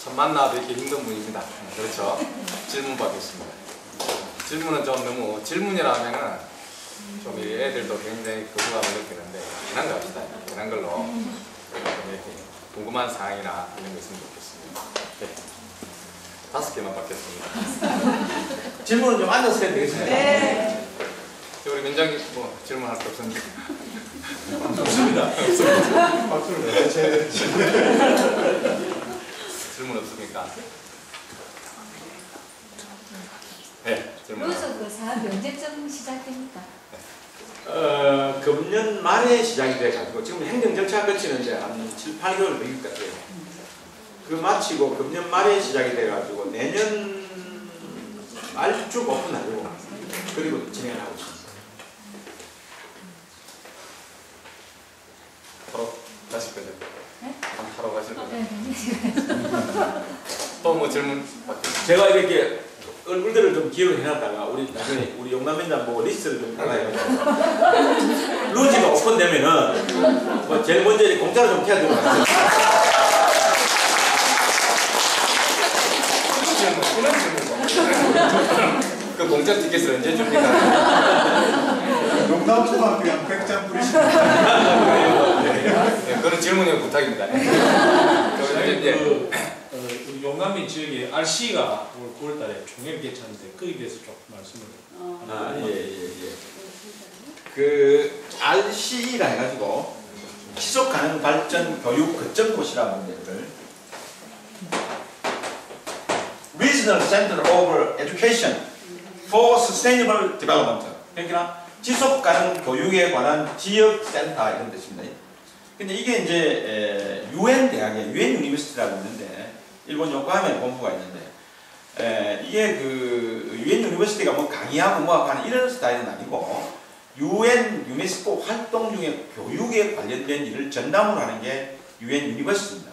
참 만나 뵙기 힘든 분입니다. 그렇죠? 질문 받겠습니다. 질문은 좀 너무 질문이라 하면은 좀 이 애들도 굉장히 거부감을 느끼는데 편한 거 합시다. 편한 걸로 좀 이렇게 궁금한 사항이나 이런 거 있으면 좋겠습니다. 네. 5개만 받겠습니다. 질문은 좀 앉아서 해도 되겠습니다. 네. 우리 민정이 뭐 질문할 거 없습니까? 없습니다. 박수를 제 질문 없습니까? 네, 질문. 여기서 그 사업 언제쯤 시작됩니까? 금년 말에 시작이 돼가지고 지금 행정 절차 거치는데 한 7, 8개월 걸릴 것 같아요. 그 마치고 금년 말에 시작이 돼가지고 내년 말쭉 오픈하려고 그리고 진행을 하고 있습니다. 바로 가실 거죠? 네? 바로 가실 거죠? 네. 또 뭐 질문 받겠습니다. 제가 이렇게 얼굴들을 좀 기억을 해놨다가 우리 나중에 우리 용남면장 보고 리스트를 좀 달아요. 루지가 오픈되면은 뭐 제일 먼저 공짜로 좀 태워드리고 이런 질문 그 공짜 티켓을 언제 줍니까? 용남초등학교에 한 100장 뿌리십니다. 네, 그런 질문이 부탁입니다. 우리 용남민 지역에 RC가 올 9월달에 총회를 개최하는데 거기에 대해서 좀 말씀을. 예. 그 RCE라 해가지고 지속 가능 발전 교육 거점고시라는 데를 Regional Center of Education for Sustainable Development. 그러니까 지속 가능 교육에 관한 지역 센터 이런 뜻입니다. 근데 이게 이제 UN 대학에 UN 유니버시티라고 있는데 일본 요코하마에 본부가 있는데 이게 그 UN 유니버시티가 뭐 강의하고 뭐 하는 이런 스타일은 아니고 UN 유네스코 활동 중에 교육에 관련된 일을 전담으로 하는 게 UN 유니버시티입니다.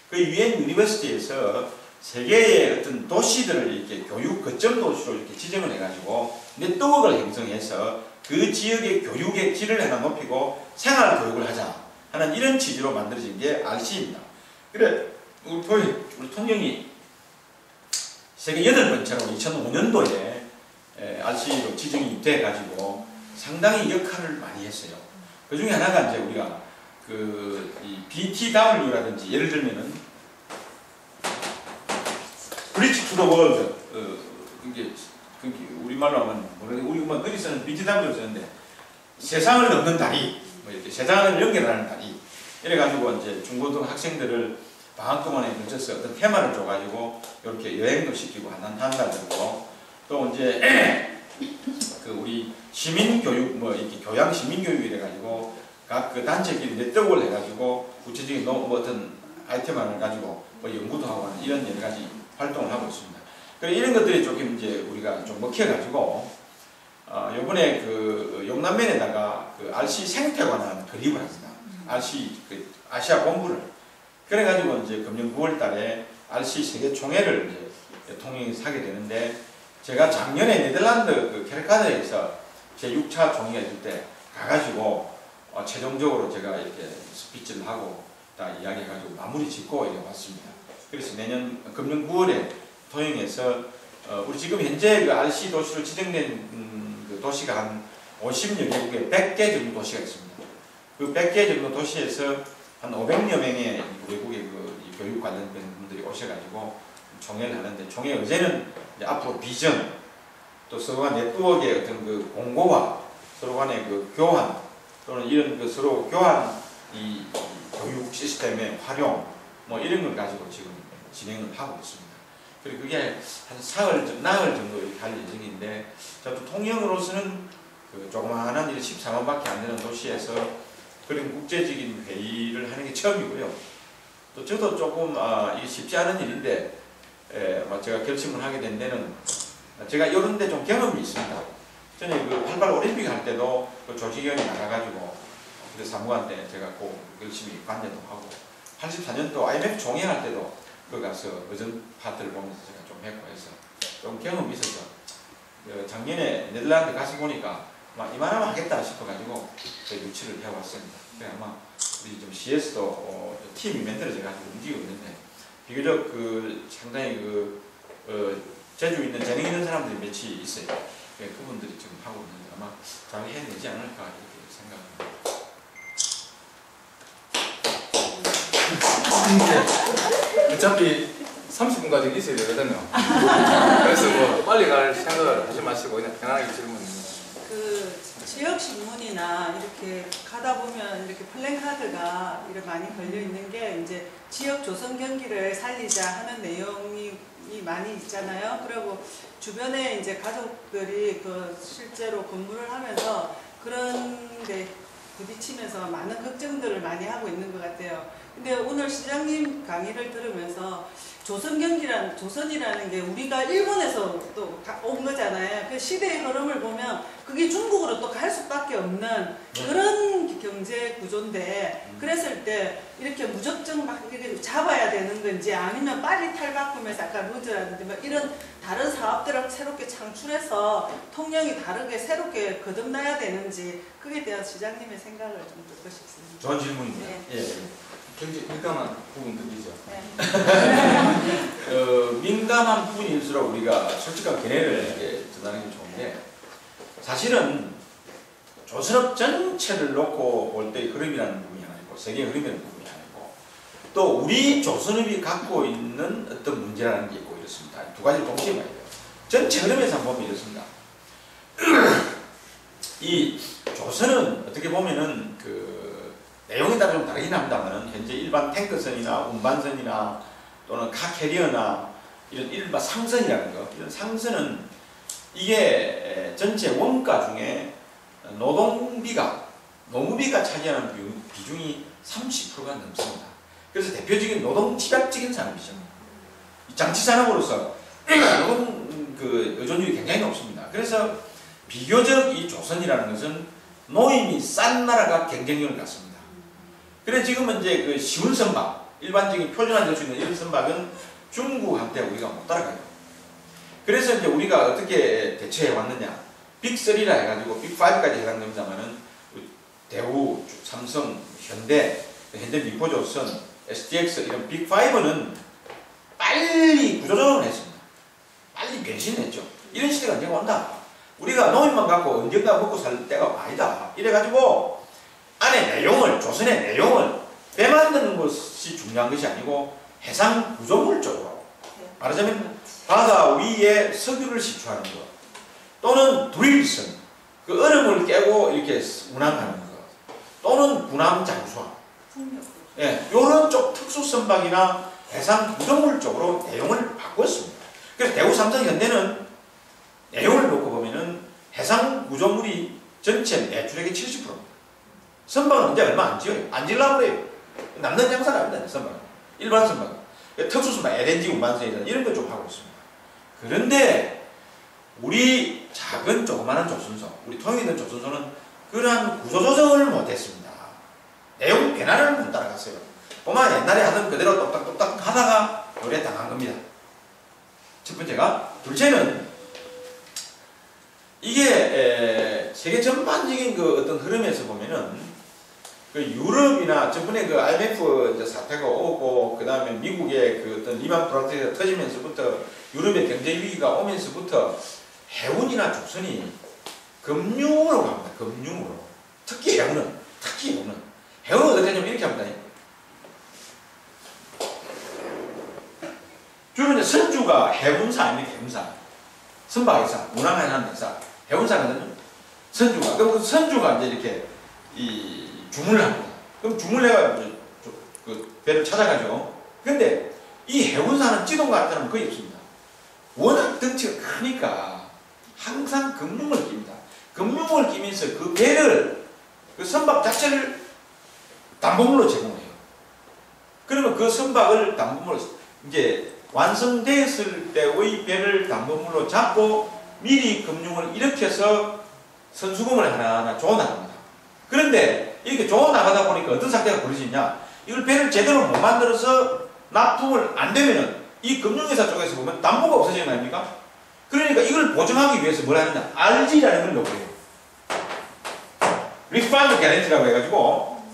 그 UN 유니버시티에서 세계의 어떤 도시들을 이렇게 교육 거점 도시로 이렇게 지정을 해가지고 네트워크를 형성해서 그 지역의 교육의 질을 하나 높이고 생활 교육을 하자 하는 이런 취지로 만들어진 게 RC입니다. 그래 우리 통영이 세계 8번째로 2005년도에 RC로 지정이 돼가지고 상당히 역할을 많이 했어요. 그 중에 하나가 이제 우리가 이 BTW라든지 예를 들면은 브리지 투 더 월드 이게 우리말로 하면 우리 어디 쓰는 BTW를 쓰는데 세상을 넘는 다리 뭐 이렇게 세상을 연결하는 다리 이래가지고 이제 중고등 학생들을 방학 동안에 근처에서 어떤 테마를 줘가지고 이렇게 여행도 시키고 한다든고 또 이제 그 우리 시민교육 뭐 이렇게 교양 시민교육 이래가지고 각 그 단체끼리 네트워크를 해가지고 구체적인 뭐 어떤 아이템을 가지고 뭐 연구도 하고 하는 이런 여러 가지 활동을 하고 있습니다. 그리고 이런 것들이 조금 이제 우리가 좀 먹혀가지고 요번에 그 용남면에다가 그 RC 생태관을 건립을 합니다. RC 그 아시아 본부를 그래가지고 이제 금년 9월달에 RC 세계 총회를 이제 통영에서 하게 되는데 제가 작년에 네덜란드 그 케르카드에서 제 6차 총회가 있을 때 가가지고 최종적으로 제가 이렇게 스피치를 하고 다 이야기해가지고 마무리 짓고 이제 왔습니다. 그래서 내년 금년 9월에 통영에서 우리 지금 현재 그 RC 도시로 지정된 그 도시가 한 50여 개국에 100개 정도 도시가 있습니다. 그 100개 정도 도시에서 한 500여 명의 외국의 그 교육 관련된 분들이 오셔가지고 총회를 하는데 총회 의제는 이제 앞으로 비전 또 서로 간 네트워크의 어떤 그 공고와 서로 간의 그 교환 또는 이런 그 서로 교환 이 교육 시스템의 활용 뭐 이런 걸 가지고 지금 진행을 하고 있습니다. 그리고 그게 한 나흘 정도 이렇게 할 예정인데 저도 통영으로서는 그 조그마한 14만밖에 안 되는 도시에서 그런 국제적인 회의를 하는 게 처음이고요. 또 저도 조금 이게 쉽지 않은 일인데 제가 결심을 하게 된 데는 제가 이런 데 좀 경험이 있습니다. 저는 그 88 올림픽 할 때도 그 조직위원회 나가가지고 그때 사무관 때 제가 꼭 열심히 관여도 하고 84년도 IMF 총회 할 때도 거기 가서 의전 파트를 보면서 제가 좀 했고 해서 좀 경험이 있어서 작년에 네덜란드 가서 보니까 막 이만하면 하겠다 싶어가지고 유치를 해왔습니다. 그래 아마 우리 좀 CS도 팀이 만들어져 가지고 움직이고 있는데 비교적 그 상당히 그 재주 있는 재능 있는 사람들이 몇이 있어요. 예, 그분들이 지금 하고 있는데 아마 잘 해내지 않을까 이렇게 생각합니다. 어차피 30분까지 있어야 되거든요. 그래서 뭐 빨리 갈 생각을 하지 마시고 그냥 편하게 질문해. 그 지역 신문이나 이렇게 가다 보면 이렇게 플랜카드가 이렇게 많이 걸려 있는 게 이제 지역 조선 경기를 살리자 하는 내용이 많이 있잖아요. 그리고 주변에 이제 가족들이 그 실제로 근무를 하면서 그런 데 부딪히면서 많은 걱정들을 많이 하고 있는 것 같아요. 근데 오늘 시장님 강의를 들으면서 조선이라는 게 우리가 일본에서 또 온 거잖아요. 그 시대의 흐름을 보면 그게 중국으로 또 갈 수밖에 없는 그런 경제 구조인데, 그랬을 때 이렇게 무작정 막 이렇게 잡아야 되는 건지 아니면 빨리 탈바꿈해서 아까 루즈라든지 뭐 이런 다른 사업들을 새롭게 창출해서 통영이 다르게 새롭게 거듭나야 되는지, 그에 대한 시장님의 생각을 좀 듣고 싶습니다. 좋은 질문입니다. 네. 예. 굉장히 민감한 부분들이죠. 네. 민감한 부분일수록 우리가 솔직한 견해를 전하는 게 좋은데, 사실은 조선업 전체를 놓고 볼 때 흐름이라는 부분이 하나 있고 세계 흐름이라는 부분이 하나 있고, 또 우리 조선업이 갖고 있는 어떤 문제라는 게 있고 이렇습니다. 두 가지를 동시에 봐야 돼요. 전체 흐름에서 한번 보면 이렇습니다. 이 조선은 어떻게 보면은 그 내용에 따라 좀 다르긴 합니다만, 현재 일반 탱크선이나 운반선이나 또는 카캐리어나 이런 일반 상선이라는 거, 이런 상선은 이게 전체 원가 중에 노무비가 차지하는 비중이 30%가 넘습니다. 그래서 대표적인 노동 집약적인 산업이죠. 장치 산업으로서 노동 그 의존율이 굉장히 높습니다. 그래서 비교적 이 조선이라는 것은 노임이 싼 나라가 경쟁력을 갖습니다. 그래 지금은 이제 그 쉬운 선박, 일반적인 표준화될 수 있는 이런 선박은 중국한테 우리가 못 따라가요. 그래서 이제 우리가 어떻게 대처해 왔느냐, 빅3라 해가지고 빅5까지 해당됩니다만은 대우, 삼성, 현대 미포조선, STX 이런 빅5는 빨리 구조조정을 했습니다. 빨리 변신했죠. 이런 시대가 언젠가 온다. 우리가 노임만 갖고 언젠가 먹고 살 때가 아니다. 이래가지고 안에 내용을, 조선의 내용을 빼만드는 것이 중요한 것이 아니고 해상 구조물 쪽으로, 말하자면 바다 위에 석유를 시추하는 것, 또는 드릴선, 그 얼음을 깨고 이렇게 운항하는 것, 또는 군함 장수함, 예, 이런 쪽 특수 선박이나 해상 구조물 쪽으로 내용을 바꿨습니다. 그래서 대우, 삼성, 현대는 내용을 놓고 보면은 해상 구조물이 전체 매출액의 70%입니다. 선박은 이제 얼마 안 지어요. 안 지으려고 그래요. 남는 장사가 아닙니다. 선박은. 일반 선박은. 특수 선박, LNG 운반선이나 이런 걸 좀 하고 있습니다. 그런데 우리 작은 조그마한 조선소, 우리 통영에 있는 조선소는 그러한 구조조정을 못했습니다. 내용 변화를 못 따라갔어요. 보면 옛날에 하던 그대로 똑딱똑딱 하다가 요래 당한 겁니다. 첫 번째가. 둘째는 이게 세계 전반적인 그 어떤 흐름에서 보면은 그 유럽이나 저번에 그 IMF 사태가 오고 그 다음에 미국의 그 어떤 리만 브라더스가 터지면서부터 유럽의 경제 위기가 오면서부터 해운이나 조선이 금융으로 갑니다. 금융으로. 특히 해운은. 해운은 어떻게 하냐면 이렇게 합니다. 주로 이제 선주가 해운사 아닙니까? 해운사. 선박회사, 운항하는 회사, 해운사거든요. 선주가. 그럼 그 선주가 이제 이렇게 주문을 합니다. 그럼 주문을 해가 그 배를 찾아가죠. 근데 이 해운사는 지동 같은 사람은 거의 없습니다. 워낙 덩치가 크니까 항상 금융을 낍니다. 금융을 끼면서 그 배를, 그 선박 자체를 담보물로 제공해요. 그러면 그 선박을 담보물로, 이제 완성됐을 때의 배를 담보물로 잡고 미리 금융을 일으켜서 선수금을 하나하나 줘나갑니다. 그런데 이렇게 줘나가다 보니까 어떤 상태가 벌어지냐, 이걸 배를 제대로 못 만들어서 납품을 안 되면은 이 금융회사 쪽에서 보면 담보가 없어지는 거 아닙니까? 그러니까 이걸 보증하기 위해서 뭘 하느냐, RG라는 걸 넣어요. 리펀드 개런티라고 해가지고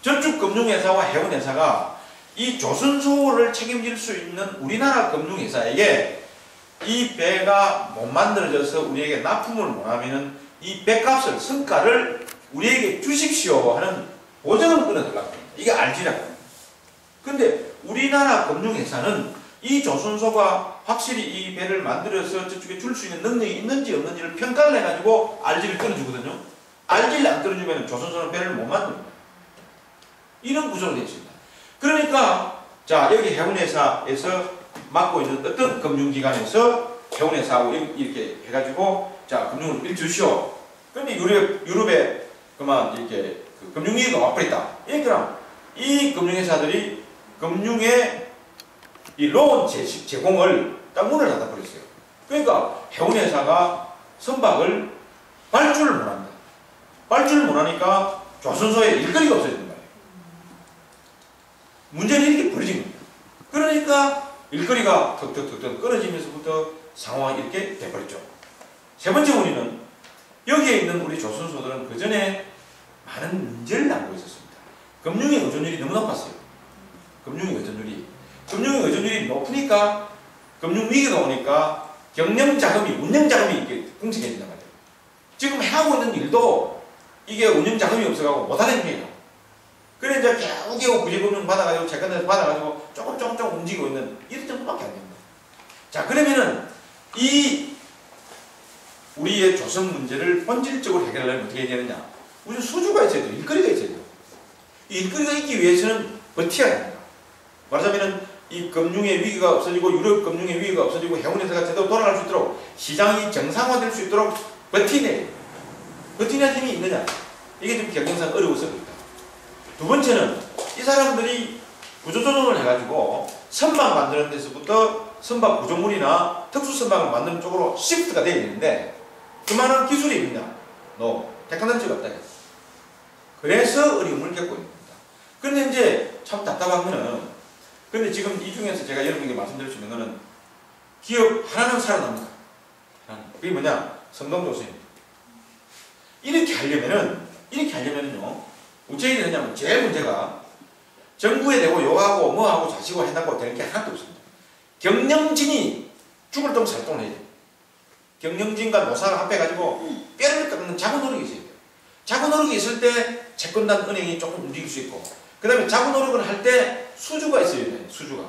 저축 금융회사와 해운회사가 이 조선소를 책임질 수 있는 우리나라 금융회사에게 이 배가 못 만들어져서 우리에게 납품을 못하면 이 배값을 성가를 우리에게 주십시오 하는 보증을 끊어달라고 합니다. 이게 알지라고 합니다. 근데 우리나라 금융회사는 이 조선소가 확실히 이 배를 만들어서 저쪽에 줄 수 있는 능력이 있는지 없는지를 평가를 해가지고 RG를 끊어주거든요. RG를 안 끊어주면 조선소는 배를 못 만듭니다. 이런 구조로 되어 있습니다. 그러니까 자 여기 해운회사에서 맡고 있는 어떤 금융기관에서 해운회사하고 이렇게 해가지고 자 금융을 빌주시오. 그런데 유럽에 그만 이렇게 그 금융위기가 와버렸다. 그러니까 이 금융회사들이 금융의 이 로원 제공을 딱 문을 닫아버렸어요. 그러니까 해운회사가 선박을 발주를 못합니다. 발주를 못하니까 조선소에 일거리가 없어지는 거예요. 문제는 이렇게 벌어진 겁니다. 그러니까 일거리가 턱턱턱턱 끊어지면서부터 상황이 이렇게 돼버렸죠. 세 번째 원인은 여기에 있는 우리 조선소들은 그 전에 많은 문제를 안고 있었습니다. 금융의 의존율이 너무 높았어요. 금융의 의존율이 높으니까 금융위기가 오니까 경영자금이, 운영자금이 이렇게 궁색해진단 말이에요. 지금 하고 있는 일도 이게 운영자금이 없어가고 못하는 일이에요. 그래 이제 겨우겨우 구제금융 받아가지고 채권에서 받아가지고 조금 움직이고 있는 이런 정도밖에 안 됩니다. 자 그러면은 이 우리의 조선 문제를 본질적으로 해결하려면 어떻게 해야 되느냐? 우선 수주가 있어야 돼요. 일거리가 있어야 돼요. 이 일거리가 있기 위해서는 버텨야 됩니다. 말하자면은 이 금융의 위기가 없어지고 유럽 금융의 위기가 없어지고 해운회사가 제대로 돌아갈 수 있도록 시장이 정상화될 수 있도록 버티는 힘이 있느냐? 이게 좀 경영상 어려워서 그렇다. 두 번째는 이 사람들이 구조조정을 해가지고 선박 만드는 데서부터 선박 구조물이나 특수선박을 만드는 쪽으로 시프트가 되어 있는데 그만한 기술이 있느냐? 테크놀로지가 없다. 그래서 어려움을 겪고 있는 겁니다. 그런데 이제 참 답답한 거는 근데 지금 이 중에서 제가 여러분에게 말씀드릴 수 있는 거는 기업 하나는 살아납니다. 그게 뭐냐? 성동조선입니다. 이렇게 하려면은요, 우체국이 되냐면 제일 문제가 정부에 대고 욕하고 뭐하고 자시고 해나고 되는 게 하나도 없습니다. 경영진이 죽을 똥 살 똥을 해야 돼요. 경영진과 노사가 합해가지고 뼈를 깎는 자구 노력이 있어야 돼요. 자구 노력이 있을 때 채권단 은행이 조금 움직일 수 있고 그 다음에 자구 노력을 할 때 수주가 있어야 돼요. 수주가.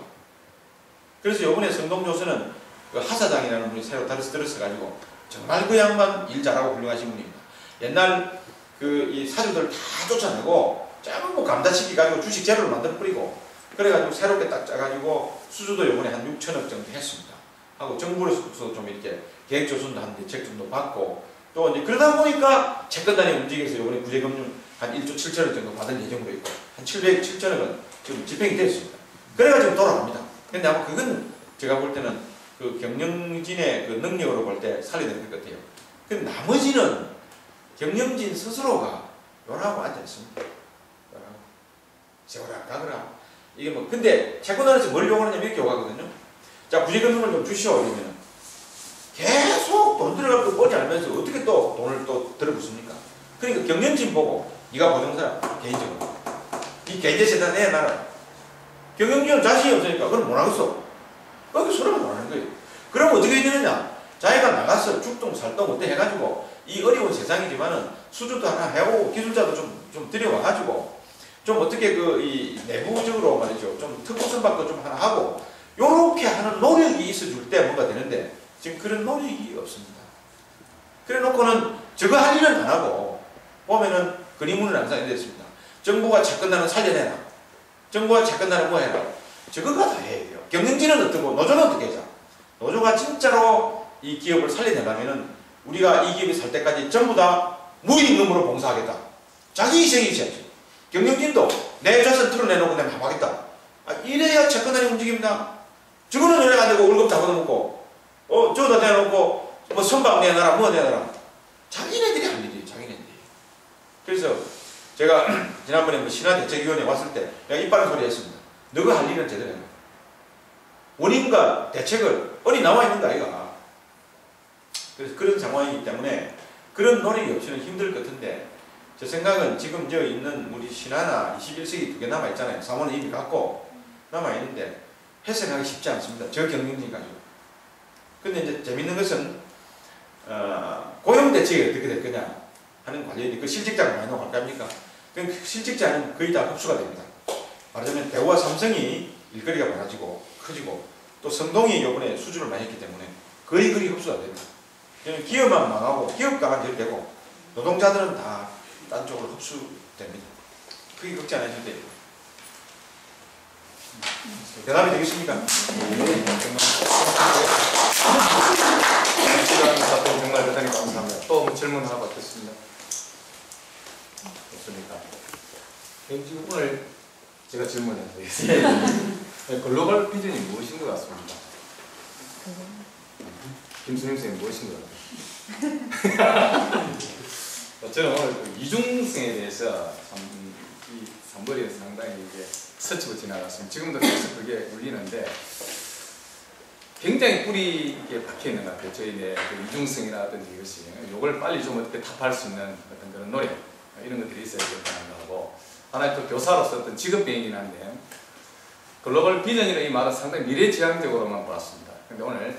그래서 이번에 성동조선은 그 하사장이라는 분이 새로 들었어가지고 정말 그 양반 일 잘하고 훌륭하신 분입니다. 옛날 그 이 사주들 다 쫓아내고 전부 감자시키가지고 주식 재료를 만들어 뿌리고 그래가지고 새롭게 딱 짜가지고 수주도 이번에 한 6천억 정도 했습니다. 하고 정부로서 좀 이렇게 계획조선도 한 대책 정도 받고 또 이제 그러다 보니까 채권단이 움직여서 이번에 구제금융 한 1조 7천억 정도 받을 예정으로 있고 한 707천억은 지금 집행이 됐습니다. 그래가지고 돌아갑니다. 근데 아마 그건 제가 볼 때는 그 경영진의 그 능력으로 볼 때 살려야 될 것 같아요. 근데 나머지는 경영진 스스로가 요라고 앉아있습니다. 요라고. 세워라, 가거라. 이게 뭐, 근데 채권단에서 뭘 요구하느냐면 이렇게 요구하거든요. 자, 구제금융을 좀 주시오. 이러면 계속 돈 들어갈 거 뻔히 알면서 어떻게 또 돈을 또 들어붙습니까? 그러니까 경영진 보고 네가 보증사야 개인적으로 이 개인재산 내놔라. 경영진은 자신이 없으니까 그럼 못하겠어. 거기 수락을 못하는 거예요. 그럼 어떻게 해야 되느냐? 자기가 나가서 죽동 살동 어때 해가지고 이 어려운 세상이지만은 수주도 하나 해오고 기술자도 좀 들여와가지고 좀 어떻게 그 이 내부적으로 말이죠. 좀 특수선박도 좀 하나 하고 요렇게 하는 노력이 있어줄 때 뭔가 되는데 지금 그런 노력이 없습니다. 그래 놓고는 저거 할 일은 안 하고 보면은 그림문은 항상 이렇게 됐습니다. 정부가 채권단은 살려내라. 정부가 채권단은 뭐 해라. 저거가 다 해야 돼요. 경영진은 어떻고 노조는 어떻게 하자. 노조가 진짜로 이 기업을 살려내려면은 우리가 이 기업이 살 때까지 전부 다 무임금으로 봉사하겠다. 자기 희생이 있어야지. 경영진도 내 자산 털어내놓고 내가 하겠다. 이래야 채권단이 움직입니다. 저거는 연락 안 되고 월급 다 받아먹고 저거다 내놓고 뭐 선박 내놔라 뭐 내놔라. 자기네들이 할 일이에요. 자기네들이. 그래서 제가 지난번에 뭐 신화대책위원회 왔을 때 내가 이빨은 소리 했습니다. 너가 할 일은 제대로 해라. 원인과 대책을 어디 나와 있는 거 아이가. 그래서 그런 상황이기 때문에 그런 노력이 없이는 힘들 것 같은데 제 생각은 지금 저 있는 우리 신화나 21세기 두 개 남아있잖아요. 사모는 이미 갔고 남아 있는데 해석하기 쉽지 않습니다. 저 경영진 가지고. 근데 이제 재밌는 것은 고용 대책이 어떻게 될 거냐 하는 관련이 그 실직자가 많이 나올 거 아닙니까? 그 실직자는 거의 다 흡수가 됩니다. 말하자면 대우와 삼성이 일거리가 많아지고 커지고 또 성동이 이번에 수주를 많이 했기 때문에 거의 흡수가 됩니다. 기업만 망하고 기업 강한 되고 노동자들은 다 딴 쪽으로 흡수됩니다. 크게 걱정 안 하셔도 돼요. 대답이 되겠습니까? 시간 답변 정말 대단히 감사합니다. 또 질문 하나 받겠습니다. 없습니까? 지금 오늘 제가 질문해 드리겠습니다. 글로벌 비전이 무엇인 것 같습니까? 김수님 선생님 무엇인 것 같아요? 저는 오늘 그 이중성에 대해서 이 삼벌이에 상당히 이제 스치고 지나갔습니다. 지금도 계속 그게 울리는데 굉장히 뿌리 있게 박혀 있는 것 같아요. 저희의 그 이중성이라든지 이것이 이걸 빨리 좀 어떻게 답할 수 있는 어떤 그런 노력 이런 것들이 있어야 된다는 거고 하나의 또 교사로서 어떤 직업병이긴 한데 글로벌 비전이라는 이 말은 상당히 미래지향적으로만 보았습니다. 근데 오늘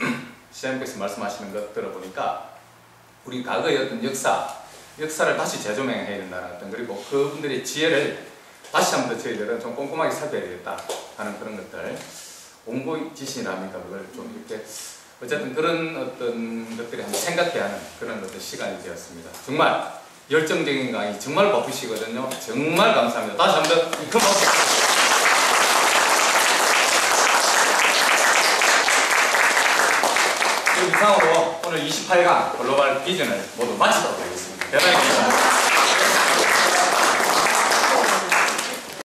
시장님께서 말씀하시는 것 들어보니까 우리 과거의 어떤 역사를 다시 재조명해야 된다는 어떤 그리고 그분들의 지혜를 다시 한번 저희들은 좀 꼼꼼하게 살펴야 되겠다 하는 그런 것들 공부지신이랍니까? 그걸 좀 이렇게 어쨌든 그런 어떤 것들이 한번 생각해야 하는 그런 어떤 시간이 되었습니다. 정말 열정적인 강의 정말 바쁘시거든요. 정말 감사합니다. 다시 한번 큰 박수. 이상으로 오늘 28강 글로벌 비전을 모두 마치도록 하겠습니다. 대단히 감사합니다.